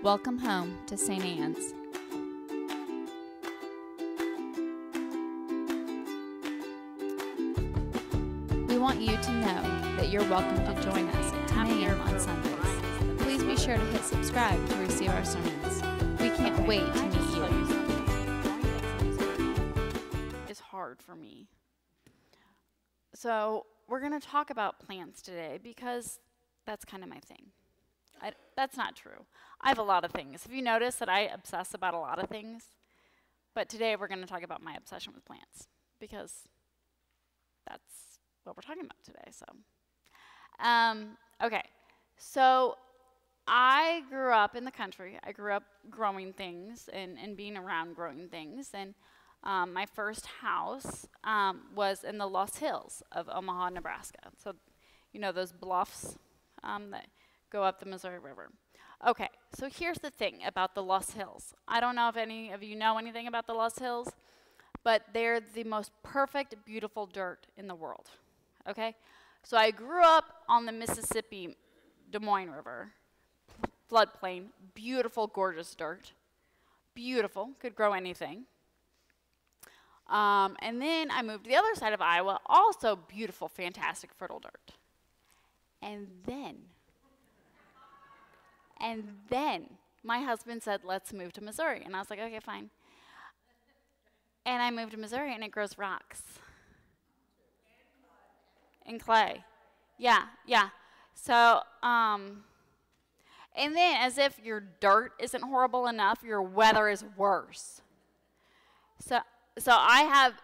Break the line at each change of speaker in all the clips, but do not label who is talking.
Welcome home to St. Anne's. We want you to know that you're welcome to join us at 10 a.m. on Sundays. Please be sure to hit subscribe to receive our sermons. We can't wait to meet you.
It's hard for me. So we're going to talk about plants today because that's kind of my thing. That's not true. I have a lot of things. Have you noticed that I obsess about a lot of things? But today we're going to talk about my obsession with plants because that's what we're talking about today. Okay. So I grew up in the country. I grew up growing things and being around growing things. And my first house was in the Lost Hills of Omaha, Nebraska. So, you know, those bluffs that go up the Missouri River. Okay, so here's the thing about the Lost Hills. I don't know if any of you know anything about the Lost Hills, but they're the most perfect, beautiful dirt in the world. Okay? So I grew up on the Mississippi Des Moines River, floodplain, beautiful, gorgeous dirt. Beautiful, could grow anything. And then I moved to the other side of Iowa, also beautiful, fantastic, fertile dirt. And then my husband said, let's move to Missouri. And I was like, okay, fine. And I moved to Missouri, and it grows rocks. And clay. Yeah. So, and then as if your dirt isn't horrible enough, your weather is worse. So I have,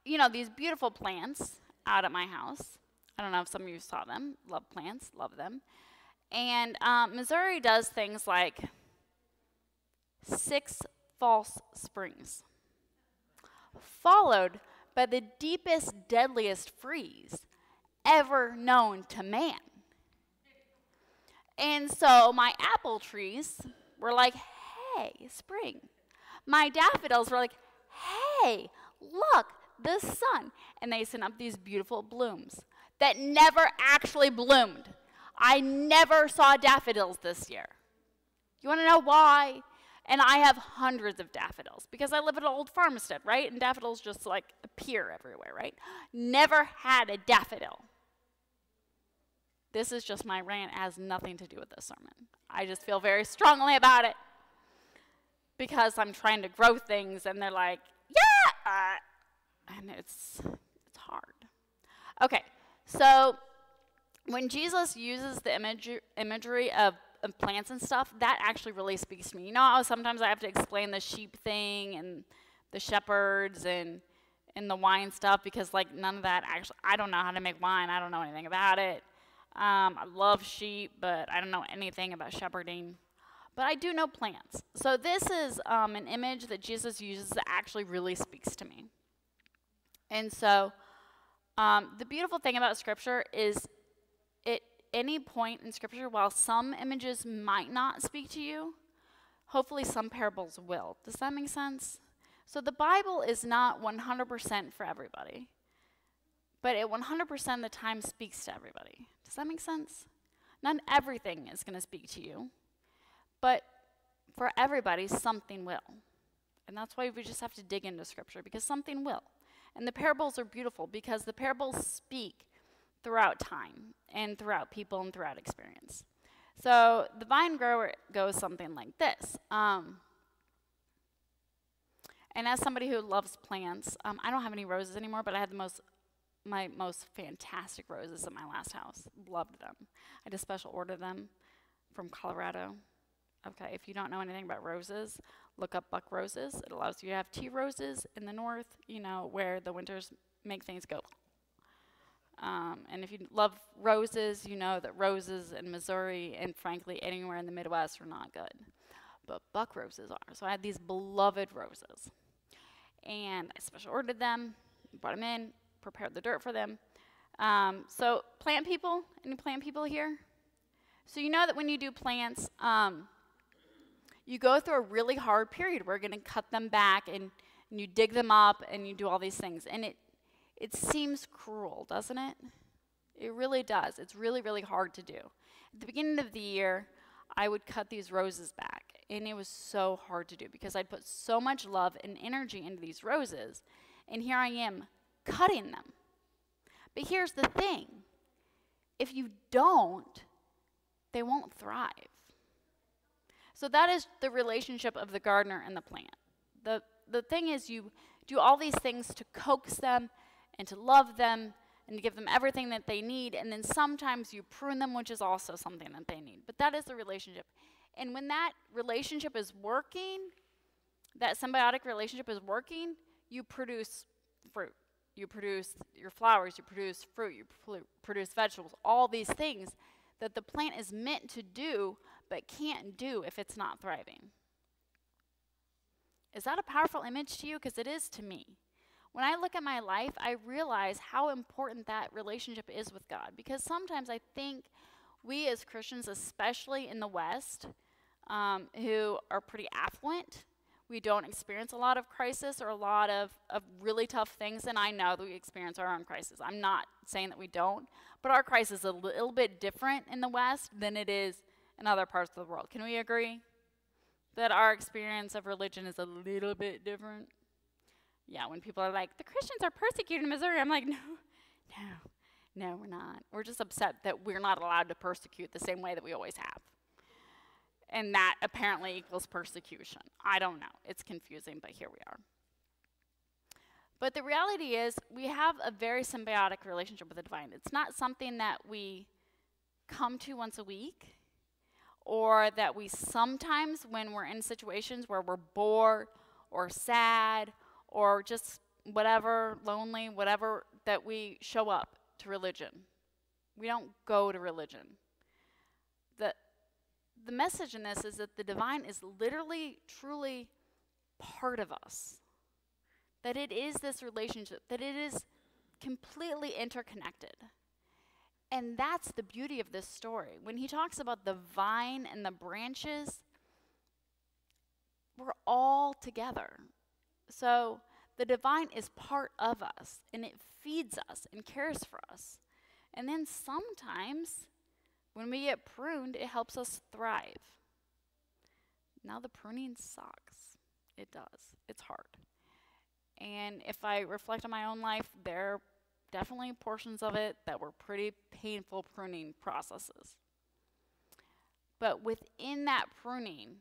you know, these beautiful plants out at my house. I don't know if some of you saw them. Love plants, love them. And Missouri does things like 6 false springs, followed by the deepest, deadliest freeze ever known to man. And so my apple trees were like, hey, spring. My daffodils were like, hey, look, the sun. And they sent up these beautiful blooms that never actually bloomed. I never saw daffodils this year. You want to know why? And I have hundreds of daffodils because I live at an old farmstead, right? And daffodils just like appear everywhere, right? Never had a daffodil. This is just my rant. It has nothing to do with this sermon. I just feel very strongly about it because I'm trying to grow things and they're like, yeah! And it's hard. Okay, so when Jesus uses the imagery of plants and stuff, that actually really speaks to me. You know how sometimes I have to explain the sheep thing and the shepherds and the wine stuff because, like, none of that actually, I don't know how to make wine. I don't know anything about it. I love sheep, but I don't know anything about shepherding. But I do know plants. So this is an image that Jesus uses that actually really speaks to me. And so the beautiful thing about Scripture is at any point in Scripture, while some images might not speak to you, hopefully some parables will. Does that make sense? So the Bible is not 100% for everybody, but it 100% of the time speaks to everybody. Does that make sense? Not everything is going to speak to you, but for everybody, something will. And that's why we just have to dig into Scripture, because something will. And the parables are beautiful because the parables speak throughout time and throughout people and throughout experience. So the vine grower goes something like this. And as somebody who loves plants, I don't have any roses anymore, but I had my most fantastic roses at my last house. Loved them. I had to special order them from Colorado. Okay, if you don't know anything about roses, look up buck roses. It allows you to have tea roses in the north, you know, where the winters make things go. And if you love roses, you know that roses in Missouri and frankly anywhere in the Midwest are not good. But buck roses are. So I had these beloved roses. And I special ordered them, brought them in, prepared the dirt for them. So plant people, any plant people here? So you know that when you do plants, you go through a really hard period. We're going to cut them back and you dig them up and you do all these things. And it seems cruel, doesn't it? It really does. It's really, really hard to do. At the beginning of the year, I would cut these roses back. And it was so hard to do because I'd put so much love and energy into these roses, and here I am cutting them. But here's the thing. If you don't, they won't thrive. So that is the relationship of the gardener and the plant. The thing is, you do all these things to coax them and to love them and to give them everything that they need, and then sometimes you prune them, which is also something that they need. But that is the relationship. And when that relationship is working, that symbiotic relationship is working, you produce fruit. You produce your flowers, you produce fruit, you produce vegetables, all these things that the plant is meant to do but can't do if it's not thriving. Is that a powerful image to you? Because it is to me. When I look at my life, I realize how important that relationship is with God. Because sometimes I think we as Christians, especially in the West, who are pretty affluent, we don't experience a lot of crisis or a lot of really tough things. And I know that we experience our own crisis. I'm not saying that we don't, but our crisis is a little bit different in the West than it is in other parts of the world. Can we agree that our experience of religion is a little bit different? Yeah, when people are like, the Christians are persecuted in Missouri, I'm like, no, we're not. We're just upset that we're not allowed to persecute the same way that we always have. And that apparently equals persecution. I don't know. It's confusing, but here we are. But the reality is we have a very symbiotic relationship with the divine. It's not something that we come to once a week, or that we sometimes, when we're in situations where we're bored or sad or just whatever, lonely, whatever, that we show up to religion. We don't go to religion. The message in this is that the divine is literally, truly part of us. That it is this relationship, that it is completely interconnected. And that's the beauty of this story. When he talks about the vine and the branches, we're all together. So the divine is part of us, and it feeds us and cares for us. And then sometimes, when we get pruned, it helps us thrive. Now the pruning sucks. It does. It's hard. And if I reflect on my own life, there are definitely portions of it that were pretty painful pruning processes. But within that pruning,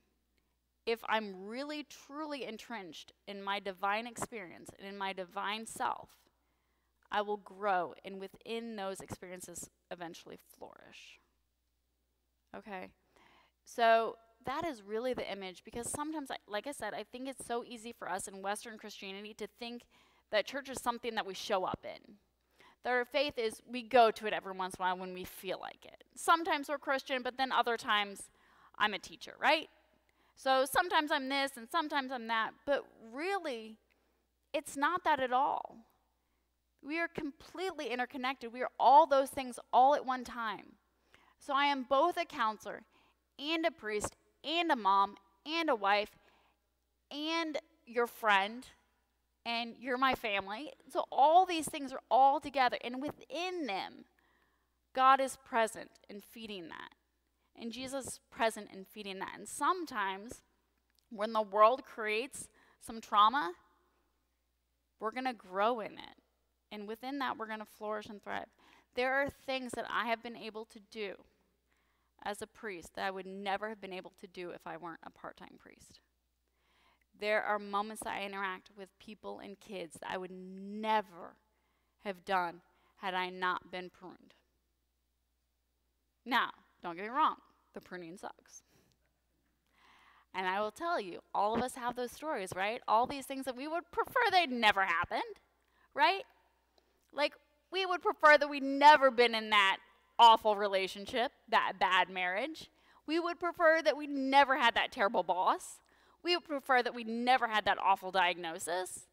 if I'm really, truly entrenched in my divine experience and in my divine self, I will grow, and within those experiences, eventually flourish. Okay? So that is really the image, because sometimes, like I said, I think it's so easy for us in Western Christianity to think that church is something that we show up in. That our faith is we go to it every once in a while when we feel like it. Sometimes we're Christian, but then other times I'm a teacher, right? So sometimes I'm this and sometimes I'm that, but really, it's not that at all. We are completely interconnected. We are all those things all at one time. So I am both a counselor and a priest and a mom and a wife and your friend, and you're my family. So all these things are all together, and within them, God is present in feeding that. And Jesus is present in feeding that. And sometimes, when the world creates some trauma, we're going to grow in it. And within that, we're going to flourish and thrive. There are things that I have been able to do as a priest that I would never have been able to do if I weren't a part-time priest. There are moments that I interact with people and kids that I would never have done had I not been pruned. Now, don't get me wrong, the pruning sucks. And I will tell you, all of us have those stories, right? All these things that we would prefer they'd never happened, right? Like, we would prefer that we'd never been in that awful relationship, that bad marriage. We would prefer that we never had that terrible boss. We would prefer that we never had that awful diagnosis.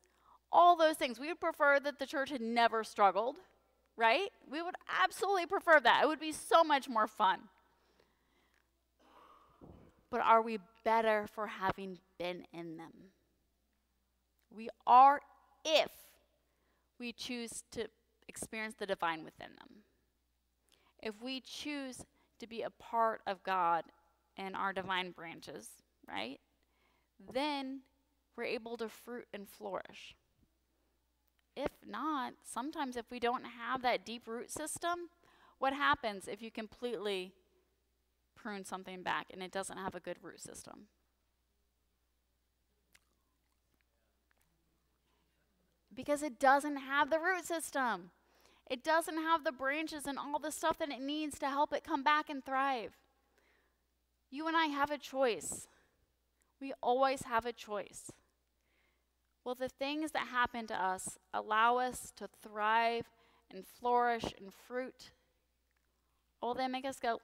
All those things. We would prefer that the church had never struggled, right? We would absolutely prefer that. It would be so much more fun. But are we better for having been in them? We are, if we choose to experience the divine within them. If we choose to be a part of God and our divine branches, right? Then we're able to fruit and flourish. If not, sometimes if we don't have that deep root system, what happens if you completely prune something back and it doesn't have a good root system? Because it doesn't have the root system. It doesn't have the branches and all the stuff that it needs to help it come back and thrive. You and I have a choice. We always have a choice. Will the things that happen to us allow us to thrive and flourish and fruit? Or will they make us go?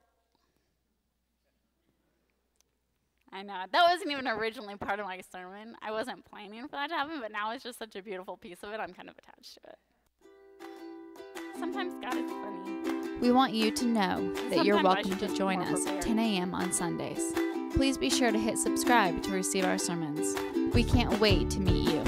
I know, that wasn't even originally part of my sermon. I wasn't planning for that to happen, but now it's just such a beautiful piece of it, I'm kind of attached to it. Sometimes God is funny.
We want you to know that you're welcome to join us at 10 a.m. on Sundays. Please be sure to hit subscribe to receive our sermons. We can't wait to meet you.